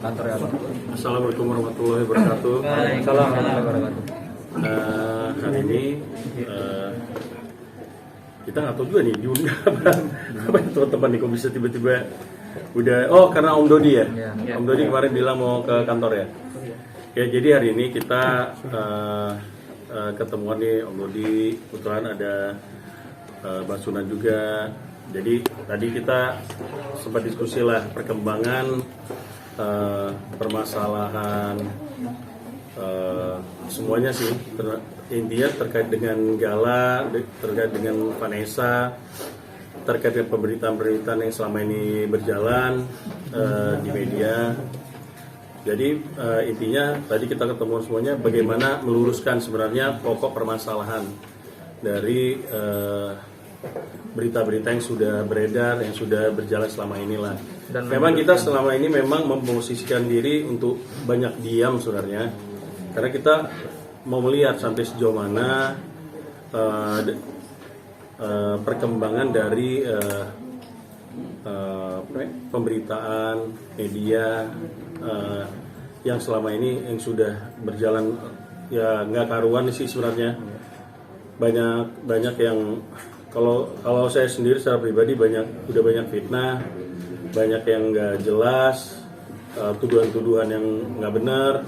kantor ya. Assalamualaikum warahmatullahi wabarakatuh. Waalaikumsalam warahmatullahi wabarakatuh. Hari ini kita nggak tahu juga nih diundang apa teman-teman nih kok bisa tiba-tiba udah karena Om Dodi ya. Om Dodi kemarin bilang mau ke kantor ya. Ya jadi hari ini kita ketemuan nih Om Dodi, kebetulan ada Mbak Sunan juga. Jadi tadi kita sempat diskusi lah perkembangan permasalahan semuanya sih, intinya terkait dengan Gala, terkait dengan Vanessa, terkait dengan pemberitaan-pemberitaan yang selama ini berjalan di media. Jadi intinya tadi kita ketemu semuanya bagaimana meluruskan sebenarnya pokok permasalahan dari berita-berita yang sudah beredar, yang sudah berjalan selama inilah. Dan memang kita selama ini memang memposisikan diri untuk banyak diam sebenarnya, karena kita mau melihat sampai sejauh mana perkembangan dari pemberitaan media yang selama ini yang sudah berjalan ya nggak karuan sih sebenarnya. Banyak yang kalau saya sendiri secara pribadi udah banyak fitnah, banyak yang nggak jelas, tuduhan-tuduhan yang nggak benar,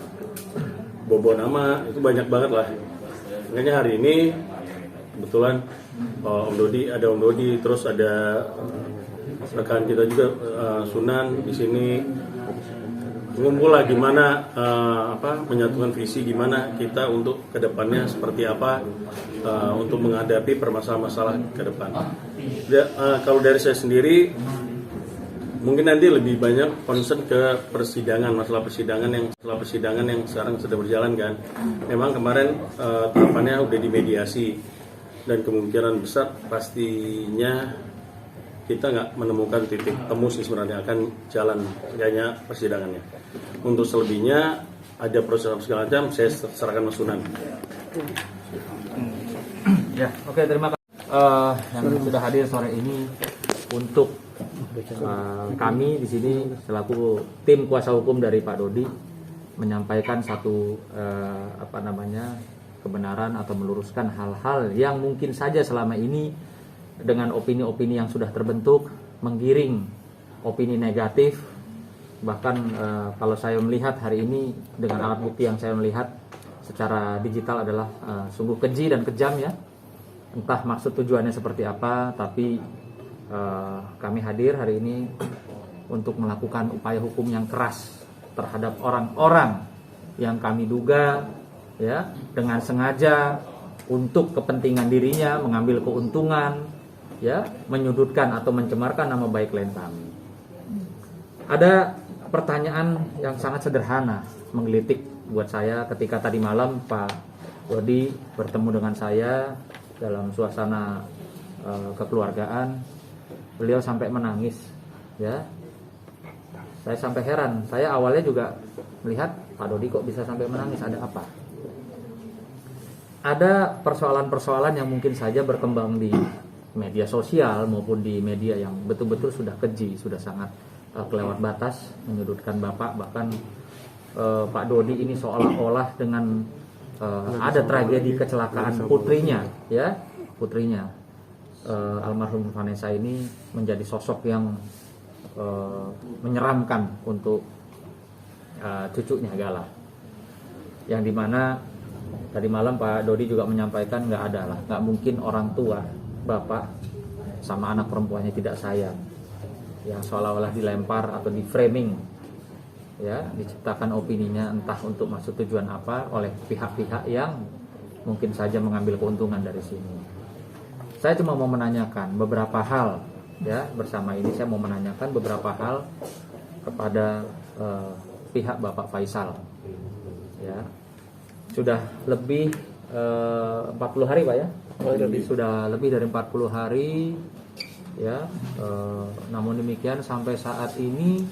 bobo nama, itu banyak banget lah. Makanya hari ini kebetulan Om Dodi, terus ada rekan kita juga Sunan di sini ngumpul lah gimana menyatukan visi gimana kita untuk kedepannya seperti apa untuk menghadapi permasalahan-masalah ke depan. Kalau dari saya sendiri mungkin nanti lebih banyak concern ke masalah persidangan yang sekarang sedang berjalan kan. Memang kemarin tahapannya udah dimediasi dan kemungkinan besar pastinya kita nggak menemukan titik temu sih sebenarnya akan jalan kayaknya persidangannya. Untuk selebihnya ada proses segala macam saya serahkan Mas Sunan. Ya, oke, terima kasih yang sudah hadir sore ini untuk kami di sini selaku tim kuasa hukum dari Pak Dodi menyampaikan satu kebenaran atau meluruskan hal-hal yang mungkin saja selama ini dengan opini-opini yang sudah terbentuk menggiring opini negatif. Bahkan kalau saya melihat hari ini dengan alat bukti yang saya melihat secara digital adalah sungguh keji dan kejam ya. Entah maksud tujuannya seperti apa, tapi kami hadir hari ini untuk melakukan upaya hukum yang keras terhadap orang-orang yang kami duga ya dengan sengaja untuk kepentingan dirinya mengambil keuntungan, ya, menyudutkan atau mencemarkan nama baik klien kami. Ada pertanyaan yang sangat sederhana menggelitik buat saya ketika tadi malam Pak Dodi bertemu dengan saya dalam suasana kekeluargaan. Beliau sampai menangis, ya. Saya sampai heran. Saya awalnya juga melihat Pak Dodi kok bisa sampai menangis, ada apa? Ada persoalan-persoalan yang mungkin saja berkembang di media sosial maupun di media yang betul-betul sudah keji, sudah sangat kelewat batas, menyudutkan Bapak. Bahkan Pak Dodi ini seolah-olah dengan ada tragedi kecelakaan putrinya, ya, almarhum Vanessa ini menjadi sosok yang menyeramkan untuk cucunya Gala, yang dimana tadi malam Pak Dodi juga menyampaikan nggak mungkin orang tua Bapak sama anak perempuannya tidak sayang, yang seolah-olah dilempar atau di framing, ya, diciptakan opininya entah untuk maksud tujuan apa oleh pihak-pihak yang mungkin saja mengambil keuntungan dari sini. Saya cuma mau menanyakan beberapa hal, ya, bersama ini saya mau menanyakan beberapa hal kepada pihak Bapak Faisal, ya. Sudah lebih 40 hari Pak ya? Sudah lebih dari 40 hari ya. Namun demikian sampai saat ini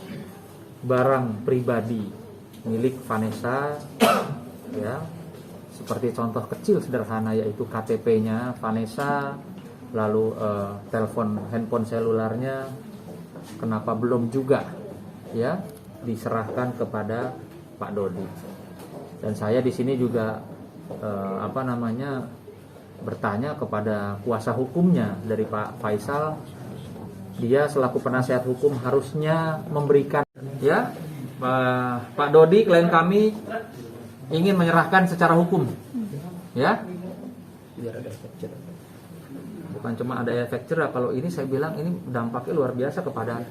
barang pribadi milik Vanessa, ya, seperti contoh kecil sederhana yaitu KTP-nya Vanessa, lalu handphone selularnya, kenapa belum juga, ya, diserahkan kepada Pak Dodi. Dan saya di sini juga bertanya kepada kuasa hukumnya dari Pak Faisal. Dia selaku penasihat hukum harusnya memberikan, ya, Pak Dodi klien kami ingin menyerahkan secara hukum, ya. Bukan cuma ada efek jerah. Kalau ini saya bilang ini dampaknya luar biasa kepada,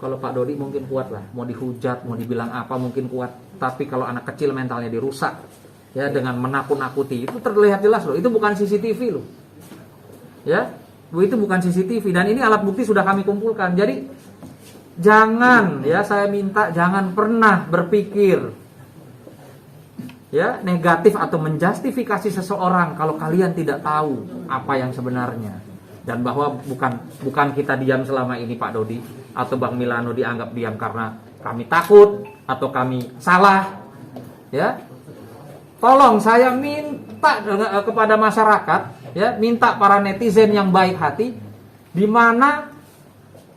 kalau Pak Dodi mungkin kuat lah, mau dihujat, mau dibilang apa mungkin kuat. Tapi kalau anak kecil mentalnya dirusak, ya, dengan menakut-nakuti, itu terlihat jelas loh. Itu bukan CCTV loh, ya. Itu bukan CCTV, dan ini alat bukti sudah kami kumpulkan. Jadi jangan, ya, saya minta jangan pernah berpikir, ya, negatif atau menjustifikasi seseorang kalau kalian tidak tahu apa yang sebenarnya. Dan bahwa bukan kita diam selama ini Pak Dodi atau Bang Milano dianggap diam karena kami takut atau kami salah, ya. Tolong saya minta kepada masyarakat, ya, minta para netizen yang baik hati, di mana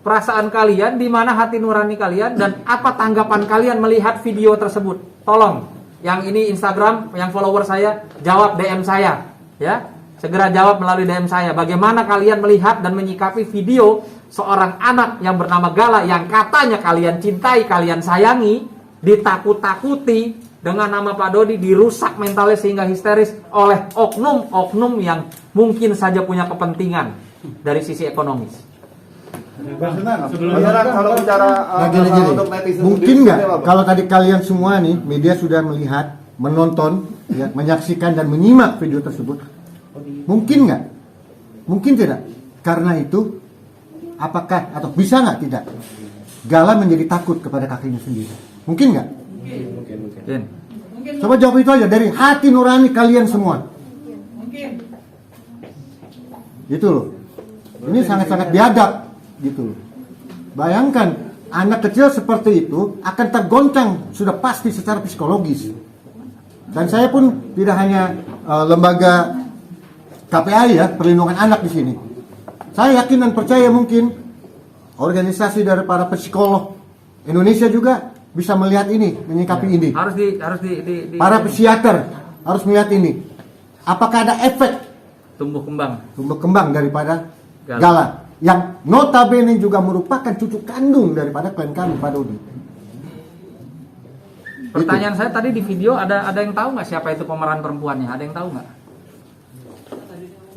perasaan kalian, di mana hati nurani kalian, dan apa tanggapan kalian melihat video tersebut. Tolong, yang ini Instagram, yang follower saya, jawab DM saya, ya, segera jawab melalui DM saya. Bagaimana kalian melihat dan menyikapi video seorang anak yang bernama Gala, yang katanya kalian cintai, kalian sayangi, ditakut-takuti dengan nama Pak Dodi, dirusak mentalnya sehingga histeris oleh oknum-oknum yang mungkin saja punya kepentingan dari sisi ekonomis. Kalau bicara untuk netizen, mungkin nggak kalau tadi kalian semua nih media sudah melihat, menonton, ya, menyaksikan dan menyimak video tersebut, mungkin nggak? Mungkin tidak. Karena itu, apakah atau bisa nggak tidak Gala menjadi takut kepada kakinya sendiri? Mungkin nggak? Mungkin. Coba jawab itu aja dari hati nurani kalian semua. Mungkin. Gitu loh. Ini sangat-sangat biadab, gitu loh. Bayangkan anak kecil seperti itu akan tergoncang sudah pasti secara psikologis. Dan saya pun tidak hanya lembaga KPAI, ya, perlindungan anak di sini. Saya yakin dan percaya mungkin organisasi dari para psikolog Indonesia juga bisa melihat ini, menyikapi ini. Para psikiater harus melihat ini. Apakah ada efek tumbuh kembang daripada Gala yang notabene juga merupakan cucu kandung daripada klien kami Pak Dodi. Pertanyaan saya tadi di video, ada yang tahu nggak siapa itu pemeran perempuannya? Ada yang tahu nggak?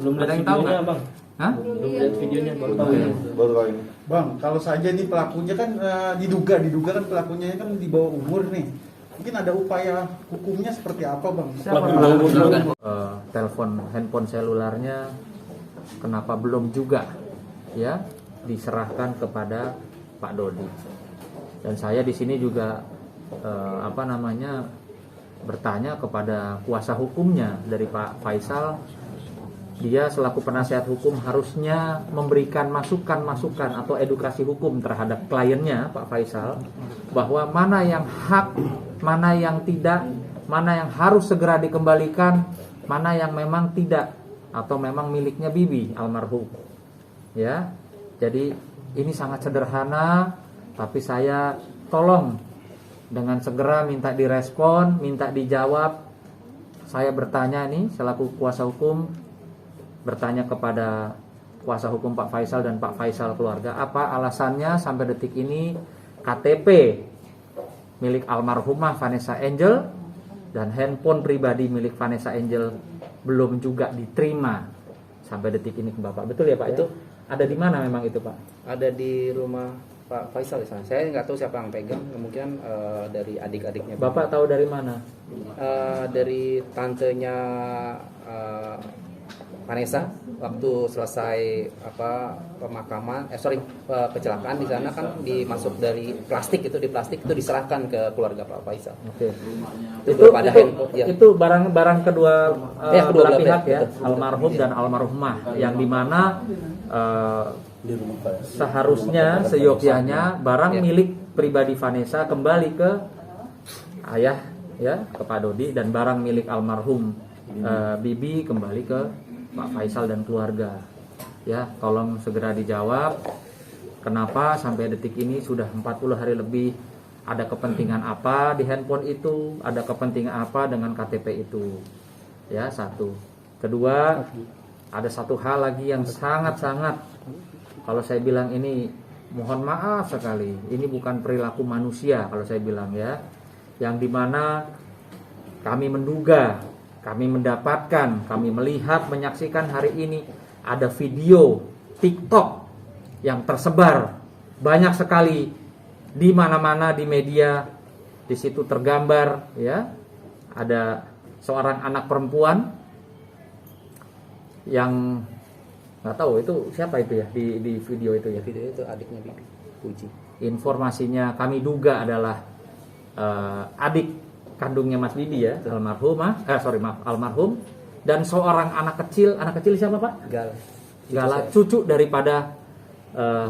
Belum ada yang tahu nggak? Bang. Hah? Belum lihat videonya baru Baru ini. Bang, kalau saja nih pelakunya kan diduga kan pelakunya kan di bawah umur nih. Mungkin ada upaya hukumnya seperti apa, Bang? Telepon handphone selularnya kenapa belum juga, ya, diserahkan kepada Pak Dodi. Dan saya di sini juga bertanya kepada kuasa hukumnya dari Pak Faisal. Dia selaku penasihat hukum harusnya memberikan masukan-masukan atau edukasi hukum terhadap kliennya Pak Faisal, bahwa mana yang hak, mana yang tidak, mana yang harus segera dikembalikan, mana yang memang tidak atau memang miliknya Bibi almarhum. Ya. Jadi ini sangat sederhana, tapi saya tolong dengan segera minta direspon, minta dijawab. Saya bertanya nih selaku kuasa hukum, bertanya kepada kuasa hukum Pak Faisal dan Pak Faisal keluarga, apa alasannya sampai detik ini KTP milik almarhumah Vanessa Angel dan handphone pribadi milik Vanessa Angel belum juga diterima sampai detik ini ke Bapak. Betul ya Pak? Itu ada di mana memang itu Pak? Ada di rumah Pak Faisal di sana. Saya nggak tahu siapa yang pegang, kemungkinan dari adik-adiknya. Bapak tahu dari mana? Dari tantenya Vanessa waktu selesai pemakaman, kecelakaan di sana kan dimasuk dari plastik, itu diserahkan ke keluarga Pak Faisal. Oke. Itu barang-barang kedua belah pihak ya, betul. Almarhum dan almarhumah, yang dimana seharusnya seyogyanya barang milik pribadi Vanessa kembali ke ayah, ya, ke Pak Dodi, dan barang milik almarhum Bibi kembali ke Pak Faisal dan keluarga. Ya, tolong segera dijawab kenapa sampai detik ini sudah 40 hari lebih ada kepentingan apa di handphone itu, ada kepentingan apa dengan KTP itu. Ya, satu. Kedua, ada satu hal lagi yang sangat-sangat, kalau saya bilang ini mohon maaf sekali, ini bukan perilaku manusia kalau saya bilang ya, yang dimana kami menduga, kami mendapatkan, kami melihat, menyaksikan hari ini ada video TikTok yang tersebar banyak sekali di mana-mana di media. Di situ tergambar ya, ada seorang anak perempuan yang nggak tahu itu siapa itu ya di video itu ya. Video itu adiknya Bibi Puji. Informasinya kami duga adalah adik kandungnya Mas Bibi ya, almarhum, dan seorang anak kecil siapa Pak? Gala, cucu daripada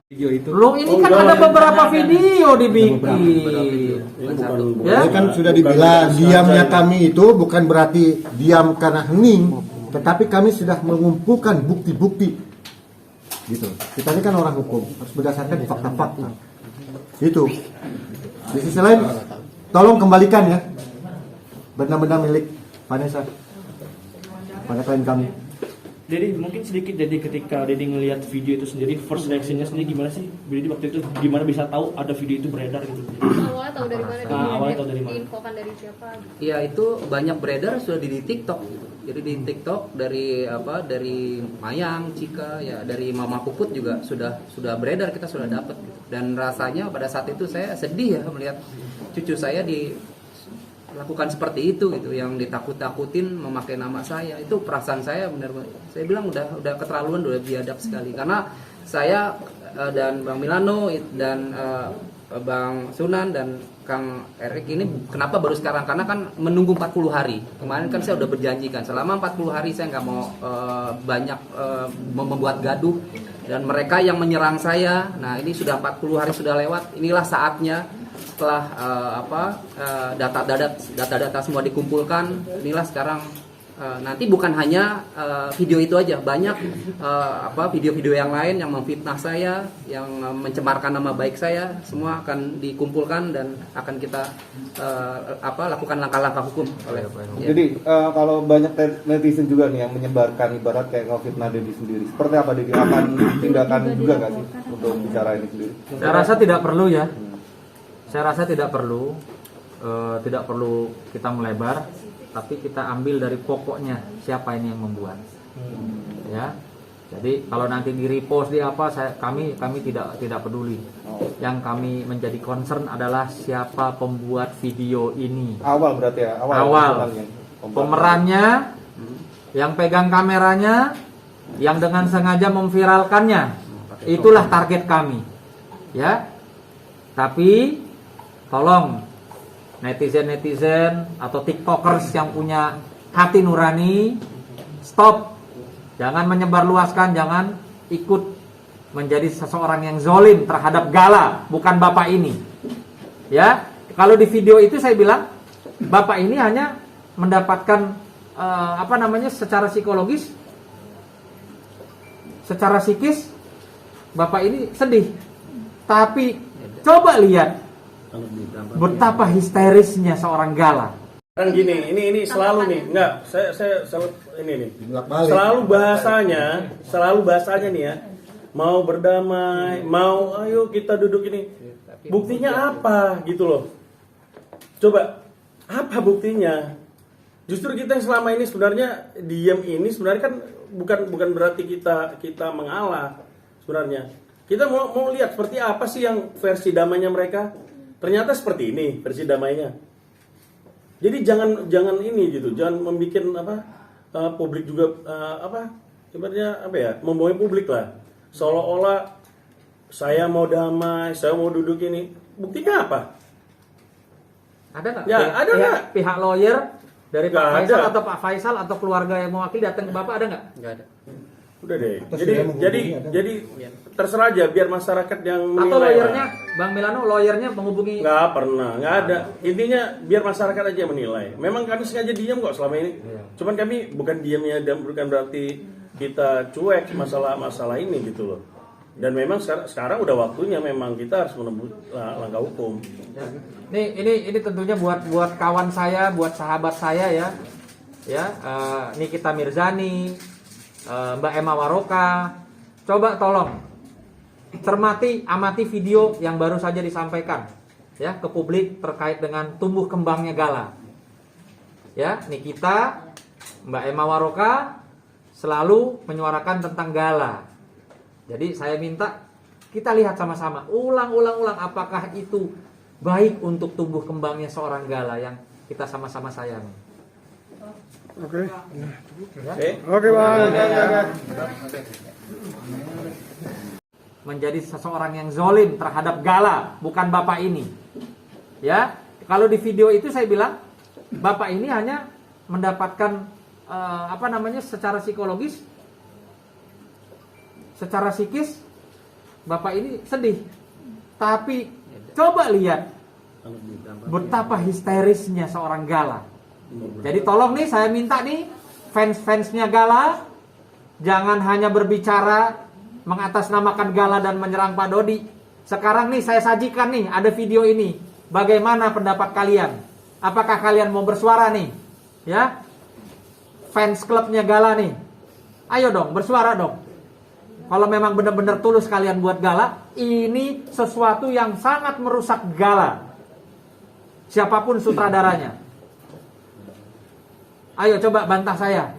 Video itu. Loh ini kan ada beberapa video dibikin. Ini bukan Ya? Ini kan sudah dibilang diamnya kami itu bukan berarti diam karena hening, tetapi kami sudah mengumpulkan bukti-bukti. Gitu. Kita ini kan orang hukum, harus berdasarkan fakta-fakta. Itu. Di sisi lain, tolong kembalikan ya benda-benda milik Vanessa pada klien kami. Jadi mungkin sedikit, jadi ketika Dedi ngelihat video itu sendiri, first reaction-nya sendiri gimana sih? Dedi waktu itu gimana bisa tahu ada video itu beredar gitu? Awalnya tahu dari mana? Awalnya tahu dari mana? Diinfokan dari siapa? Gitu. Ya itu banyak beredar sudah di TikTok. Jadi di TikTok dari Mayang, Cika, ya dari Mama Puput juga sudah beredar, kita sudah dapat. Dan rasanya pada saat itu saya sedih ya melihat cucu saya lakukan seperti itu gitu, yang ditakut-takutin memakai nama saya. Itu perasaan saya benar-benar, saya bilang udah keterlaluan, udah biadab sekali. Karena saya dan Bang Milano dan Bang Sunan dan Kang Erik ini kenapa baru sekarang? Karena kan menunggu 40 hari. Kemarin kan saya udah berjanjikan selama 40 hari saya nggak mau banyak membuat gaduh, dan mereka yang menyerang saya. Nah, ini sudah 40 hari sudah lewat. Inilah saatnya setelah data-data semua dikumpulkan. Inilah sekarang nanti bukan hanya video itu aja, banyak video-video yang lain yang memfitnah saya, yang mencemarkan nama baik saya, semua akan dikumpulkan dan akan kita lakukan langkah-langkah hukum oleh. Jadi kalau banyak netizen juga nih yang menyebarkan ibarat kayak ngefitnah Dedi sendiri, seperti apa Dedi akan tindakan juga nggak sih untuk bicara ini sendiri? Saya rasa tidak perlu ya. Saya rasa tidak perlu kita melebar, tapi kita ambil dari pokoknya siapa ini yang membuat. Ya. Jadi kalau nanti di repost di apa, kami tidak peduli. Yang kami menjadi concern adalah siapa pembuat video ini. Awal berarti ya, Awal. Pemerannya, yang pegang kameranya, yang dengan sengaja memviralkannya. Itulah target kami. Ya. Tapi tolong netizen atau tiktokers yang punya hati nurani, stop. Jangan menyebarluaskan, jangan ikut menjadi seseorang yang zolim terhadap Gala, bukan bapak ini. Ya, kalau di video itu saya bilang bapak ini hanya mendapatkan secara psikologis, secara psikis bapak ini sedih. Tapi coba lihat betapa histerisnya seorang Gala. Kan gini, ini selalu nih, enggak, saya selalu ini nih. Selalu bahasanya nih ya. Mau berdamai, mau ayo kita duduk ini. Buktinya apa gitu loh. Coba, apa buktinya? Justru kita yang selama ini sebenarnya diam ini sebenarnya kan bukan berarti kita mengalah sebenarnya. Kita mau lihat seperti apa sih yang versi damainya mereka. Ternyata seperti ini versi damainya. Jadi jangan ini gitu, jangan membuat publik juga ibaratnya membohongi publik lah. Seolah-olah saya mau damai, saya mau duduk ini. Buktinya apa? Ada nggak? Ya, ada nggak? Pihak lawyer dari Pak Nggak Faisal ada. atau Pak Faisal atau keluarga yang mewakili datang ke Bapak, ada nggak? Nggak ada. Udah deh. Terus dia menghubungi, Jadi terserah aja biar masyarakat yang menilai. Atau lawyernya, lah. Bang Milano, lawyernya menghubungi. Nggak pernah, nggak ada. Intinya biar masyarakat aja yang menilai. Memang kami sengaja diam kok selama ini. Cuman kami bukan diamnya dan bukan berarti kita cuek masalah ini gitu loh. Dan memang sekarang udah waktunya memang kita harus menempuh langkah hukum. Ya. Ini tentunya buat kawan saya, buat sahabat saya ya. Ya, Nikita Mirzani, Mbak Emma Waroka, coba tolong cermati, amati video yang baru saja disampaikan ya ke publik terkait dengan tumbuh kembangnya Gala. Ya, Nikita, Mbak Emma Waroka selalu menyuarakan tentang Gala. Jadi saya minta kita lihat sama-sama, ulang apakah itu baik untuk tumbuh kembangnya seorang Gala yang kita sama-sama sayangi. Oke. Ya? Oke, Bang. Menjadi seseorang yang zolim terhadap Gala, bukan bapak ini. Ya, kalau di video itu saya bilang bapak ini hanya mendapatkan secara psikologis, secara psikis bapak ini sedih. Tapi coba lihat betapa histerisnya seorang Gala. Jadi tolong nih, saya minta nih fans-fansnya Gala jangan hanya berbicara mengatasnamakan Gala dan menyerang Pak Dodi. Sekarang nih saya sajikan nih ada video ini. Bagaimana pendapat kalian? Apakah kalian mau bersuara nih? Ya, fans klubnya Gala nih, ayo dong bersuara dong. Kalau memang benar-benar tulus kalian buat Gala, ini sesuatu yang sangat merusak Gala. Siapapun sutradaranya, ayo coba bantah saya.